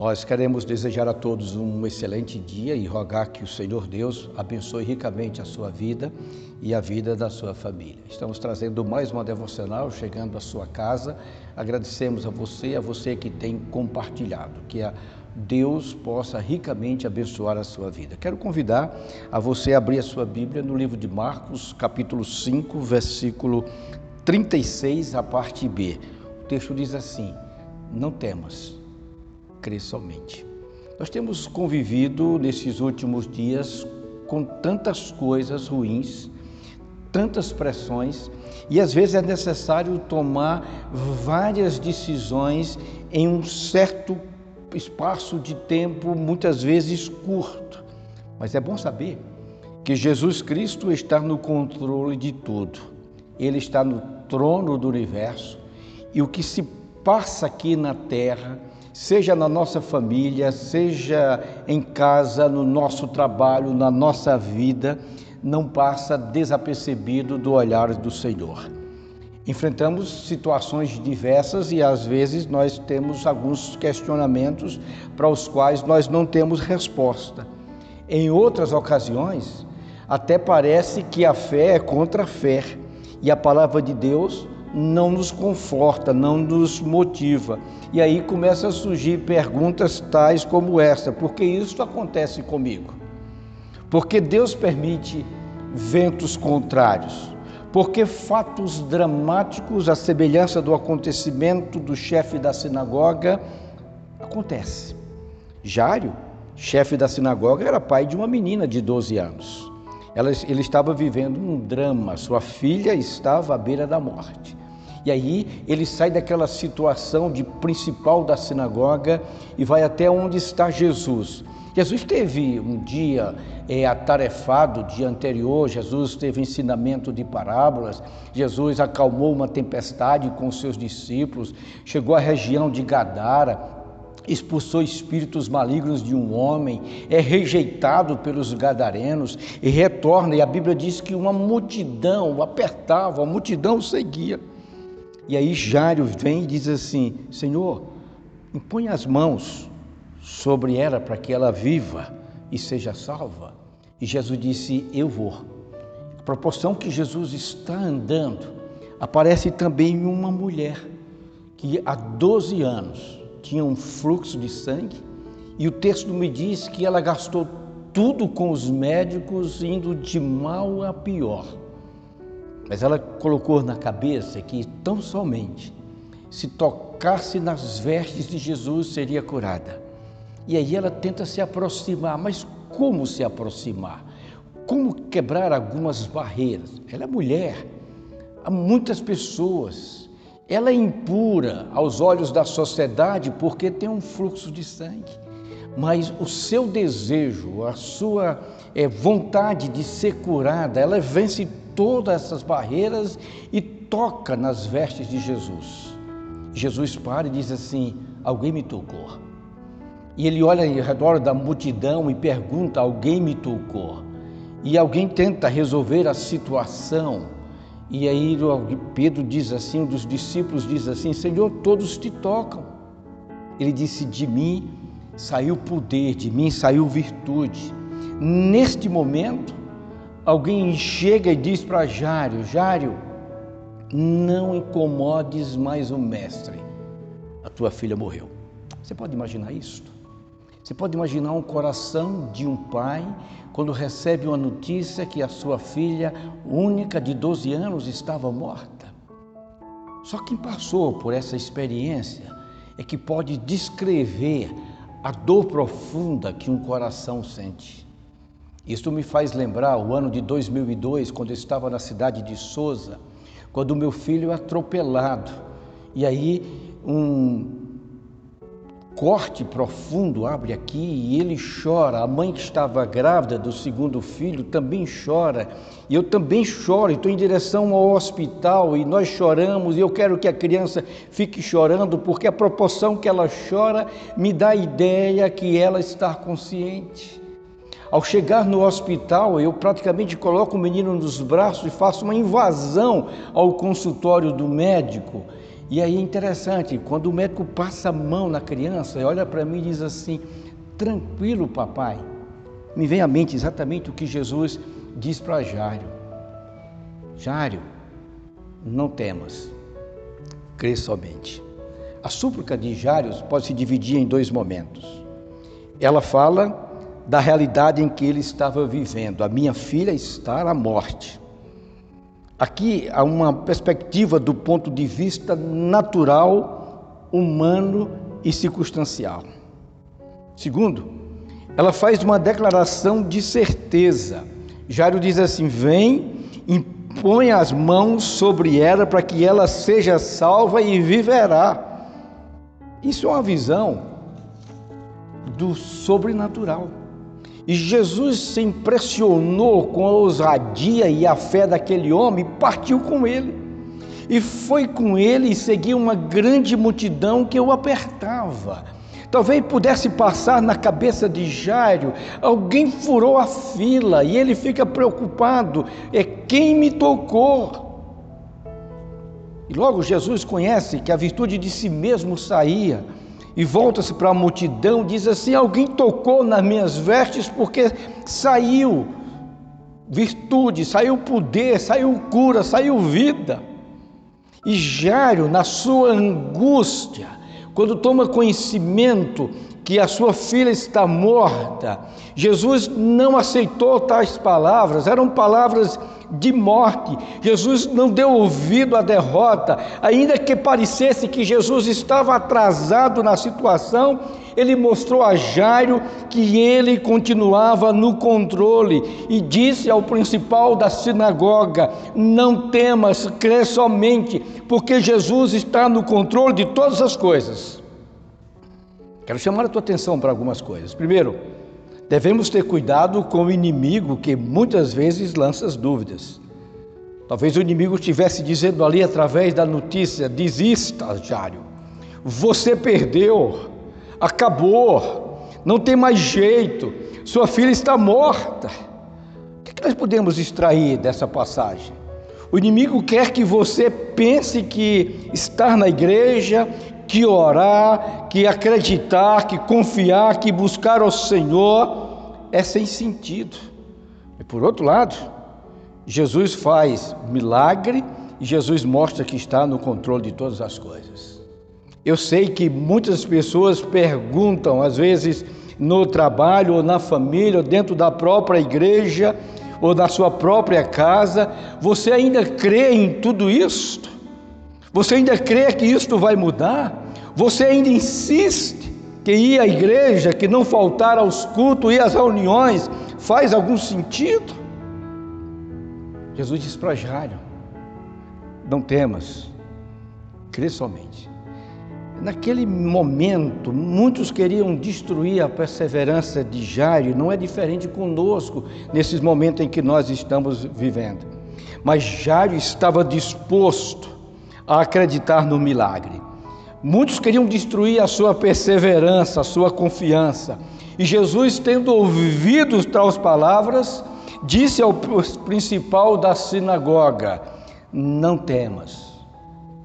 Nós queremos desejar a todos um excelente dia e rogar que o Senhor Deus abençoe ricamente a sua vida e a vida da sua família. Estamos trazendo mais uma devocional, chegando à sua casa. Agradecemos a você que tem compartilhado, que Deus possa ricamente abençoar a sua vida. Quero convidar a você a abrir a sua Bíblia no livro de Marcos, capítulo 5, versículo 36, a parte B. O texto diz assim: não temas, crê somente. Nós temos convivido nesses últimos dias com tantas coisas ruins, tantas pressões, e às vezes é necessário tomar várias decisões em um certo espaço de tempo, muitas vezes curto. Mas é bom saber que Jesus Cristo está no controle de tudo. Ele está no trono do universo, e o que se passa aqui na terra, seja na nossa família, seja em casa, no nosso trabalho, na nossa vida, não passa desapercebido do olhar do Senhor. Enfrentamos situações diversas e às vezes nós temos alguns questionamentos para os quais nós não temos resposta. Em outras ocasiões, até parece que a fé é contra a fé e a palavra de Deus não nos conforta, não nos motiva. E aí começam a surgir perguntas tais como essa: por que isso acontece comigo? Por que Deus permite ventos contrários? Por que fatos dramáticos, à semelhança do acontecimento do chefe da sinagoga, acontece? Jário, chefe da sinagoga, era pai de uma menina de 12 anos. Ele estava vivendo um drama, sua filha estava à beira da morte. E aí ele sai daquela situação de principal da sinagoga e vai até onde está Jesus. Jesus teve um dia atarefado, dia anterior. Jesus teve ensinamento de parábolas. Jesus acalmou uma tempestade com seus discípulos, chegou à região de Gadara, expulsou espíritos malignos de um homem, é rejeitado pelos gadarenos e retorna, e a Bíblia diz que uma multidão o apertava, a multidão o seguia. E aí Jário vem e diz assim: Senhor, impõe as mãos sobre ela para que ela viva e seja salva. E Jesus disse: eu vou. A proporção que Jesus está andando, aparece também uma mulher que há 12 anos tinha um fluxo de sangue, e o texto me diz que ela gastou tudo com os médicos, indo de mal a pior. Mas ela colocou na cabeça que tão somente se tocasse nas vestes de Jesus seria curada. E aí ela tenta se aproximar, mas como se aproximar? Como quebrar algumas barreiras? Ela é mulher, há muitas pessoas, ela é impura aos olhos da sociedade porque tem um fluxo de sangue, mas o seu desejo, a sua vontade de ser curada, ela vence todas essas barreiras e toca nas vestes de Jesus. Jesus para e diz assim: alguém me tocou. E ele olha ao redor da multidão e pergunta: alguém me tocou? E alguém tenta resolver a situação. E aí Pedro diz assim, um dos discípulos diz assim: Senhor, todos te tocam. Ele disse: de mim saiu poder, de mim saiu virtude. Neste momento, alguém chega e diz para Jário: Jário, não incomodes mais o mestre, a tua filha morreu. Você pode imaginar isso? Você pode imaginar um coração de um pai quando recebe uma notícia que a sua filha única de 12 anos estava morta? Só quem passou por essa experiência é que pode descrever a dor profunda que um coração sente. Isso me faz lembrar o ano de 2002, quando eu estava na cidade de Sousa, quando o meu filho é atropelado. E aí um corte profundo abre aqui e ele chora. A mãe que estava grávida do segundo filho também chora. E eu também choro, estou em direção ao hospital e nós choramos. E eu quero que a criança fique chorando, porque a proporção que ela chora me dá a ideia que ela está consciente. Ao chegar no hospital, eu praticamente coloco o menino nos braços e faço uma invasão ao consultório do médico. E aí é interessante, quando o médico passa a mão na criança, olha para mim e diz assim: tranquilo, papai. Me vem à mente exatamente o que Jesus diz para Jairo: Jairo, não temas, crê somente. A súplica de Jairo pode se dividir em dois momentos. Ela fala da realidade em que ele estava vivendo: a minha filha está à morte. Aqui há uma perspectiva do ponto de vista natural, humano e circunstancial. Segundo, ela faz uma declaração de certeza. Jairo diz assim: vem, impõe as mãos sobre ela para que ela seja salva e viverá. Isso é uma visão do sobrenatural. E Jesus se impressionou com a ousadia e a fé daquele homem e partiu com ele. E foi com ele e seguia uma grande multidão que o apertava. Talvez pudesse passar na cabeça de Jairo: alguém furou a fila, e ele fica preocupado: é quem me tocou? E logo Jesus conhece que a virtude de si mesmo saía, e volta-se para a multidão, diz assim: alguém tocou nas minhas vestes, porque saiu virtude, saiu poder, saiu cura, saiu vida. E Jairo, na sua angústia, quando toma conhecimento que a sua filha está morta, Jesus não aceitou tais palavras, eram palavras de morte. Jesus não deu ouvido à derrota, ainda que parecesse que Jesus estava atrasado na situação. Ele mostrou a Jairo que ele continuava no controle e disse ao principal da sinagoga: não temas, crê somente, porque Jesus está no controle de todas as coisas. Quero chamar a tua atenção para algumas coisas. Primeiro, devemos ter cuidado com o inimigo, que muitas vezes lança as dúvidas. Talvez o inimigo estivesse dizendo ali através da notícia: desista, Jairo, você perdeu, acabou, não tem mais jeito, sua filha está morta. O que nós podemos extrair dessa passagem? O inimigo quer que você pense que estar na igreja, que orar, que acreditar, que confiar, que buscar ao Senhor é sem sentido. E por outro lado, Jesus faz milagre e Jesus mostra que está no controle de todas as coisas. Eu sei que muitas pessoas perguntam, às vezes no trabalho ou na família, ou dentro da própria igreja ou na sua própria casa: você ainda crê em tudo isto? Você ainda crê que isto vai mudar? Você ainda insiste que ir à igreja, que não faltar aos cultos e às reuniões faz algum sentido? Jesus diz para Jairo: não temas, crê somente. Naquele momento, muitos queriam destruir a perseverança de Jairo. Não é diferente conosco nesses momentos em que nós estamos vivendo. Mas Jairo estava disposto a acreditar no milagre. Muitos queriam destruir a sua perseverança, a sua confiança. E Jesus, tendo ouvido tais palavras, disse ao principal da sinagoga: não temas,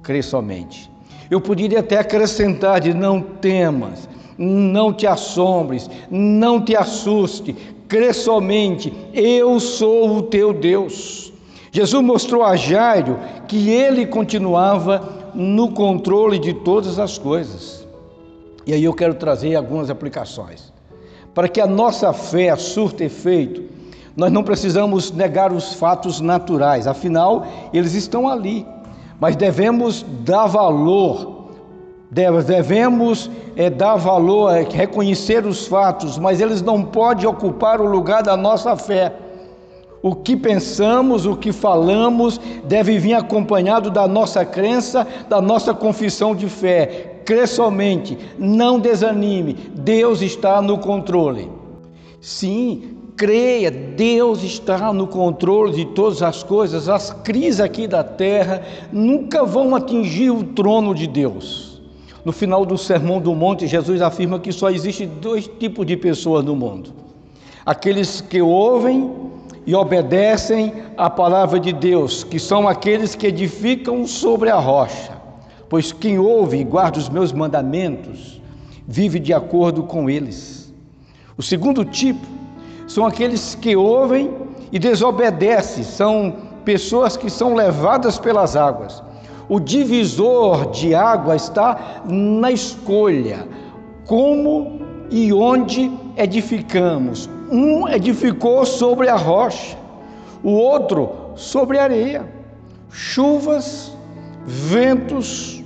crê somente. Eu poderia até acrescentar de: não temas, não te assombres, não te assuste, crê somente, eu sou o teu Deus. Jesus mostrou a Jairo que ele continuava no controle de todas as coisas. E aí eu quero trazer algumas aplicações. Para que a nossa fé surta efeito, nós não precisamos negar os fatos naturais, afinal, eles estão ali. Mas devemos dar valor, reconhecer os fatos, mas eles não podem ocupar o lugar da nossa fé. O que pensamos, o que falamos, deve vir acompanhado da nossa crença, da nossa confissão de fé. Crê somente, não desanime, Deus está no controle. Sim, creia, Deus está no controle de todas as coisas. As crises aqui da terra nunca vão atingir o trono de Deus. No final do Sermão do Monte, Jesus afirma que só existe dois tipos de pessoas no mundo: aqueles que ouvem e obedecem à palavra de Deus, que são aqueles que edificam sobre a rocha. pois quem ouve e guarda os meus mandamentos vive de acordo com eles. O segundo tipo são aqueles que ouvem e desobedecem, são pessoas que são levadas pelas águas. O divisor de água está na escolha, como e onde edificamos. Um edificou sobre a rocha, o outro sobre a areia. Chuvas, ventos,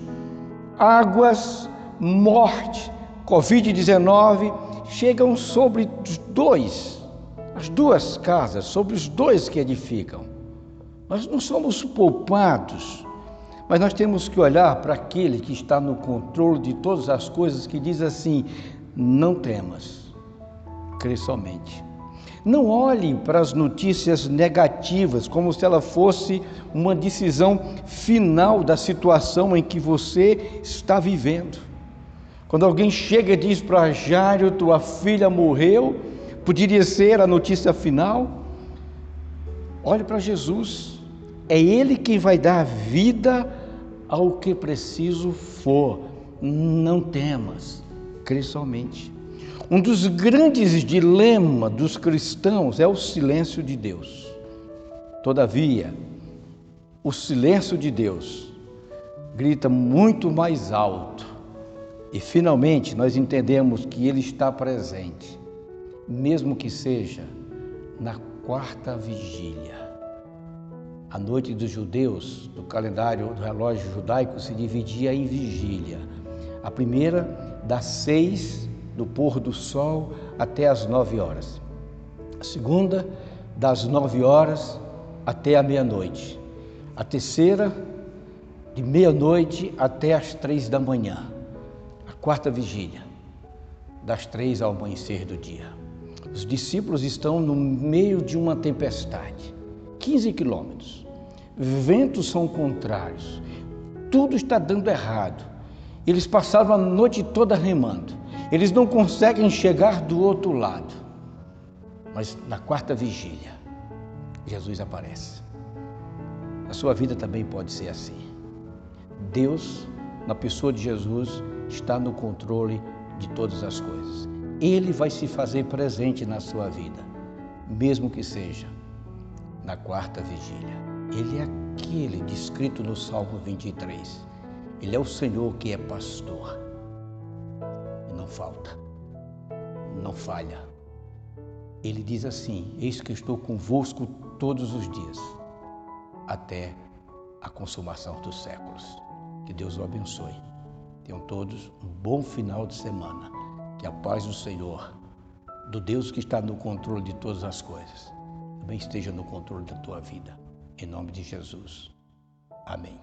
águas, morte, Covid-19 chegam sobre as duas casas, sobre os dois que edificam. Nós não somos poupados, mas nós temos que olhar para aquele que está no controle de todas as coisas, que diz assim: não temas, crê somente. Não olhem para as notícias negativas como se ela fosse uma decisão final da situação em que você está vivendo. Quando alguém chega e diz para Jairo: tua filha morreu, poderia ser a notícia final. Olhe para Jesus, é Ele quem vai dar vida ao que preciso for. Não temas, crê somente. Um dos grandes dilemas dos cristãos é o silêncio de Deus. Todavia, o silêncio de Deus grita muito mais alto. E finalmente nós entendemos que Ele está presente, mesmo que seja na quarta vigília. A noite dos judeus, do calendário do relógio judaico, se dividia em vigília. A primeira, das 6 do pôr do sol até as 9 horas. A segunda, das 9 horas até a meia-noite. A terceira, de meia-noite até as 3 da manhã. A quarta vigília, das 3 ao amanhecer do dia. Os discípulos estão no meio de uma tempestade, 15 quilômetros. Ventos são contrários, tudo está dando errado. Eles passaram a noite toda remando. Eles não conseguem chegar do outro lado. Mas na quarta vigília, Jesus aparece. A sua vida também pode ser assim. Deus, na pessoa de Jesus, está no controle de todas as coisas. Ele vai se fazer presente na sua vida, mesmo que seja na quarta vigília. Ele é aquele descrito no Salmo 23. Ele é o Senhor que é pastor. E não falta, não falha. Ele diz assim: eis que estou convosco todos os dias, até a consumação dos séculos. Que Deus o abençoe. Tenham todos um bom final de semana. Que a paz do Senhor, do Deus que está no controle de todas as coisas, também esteja no controle da tua vida. Em nome de Jesus. Amém.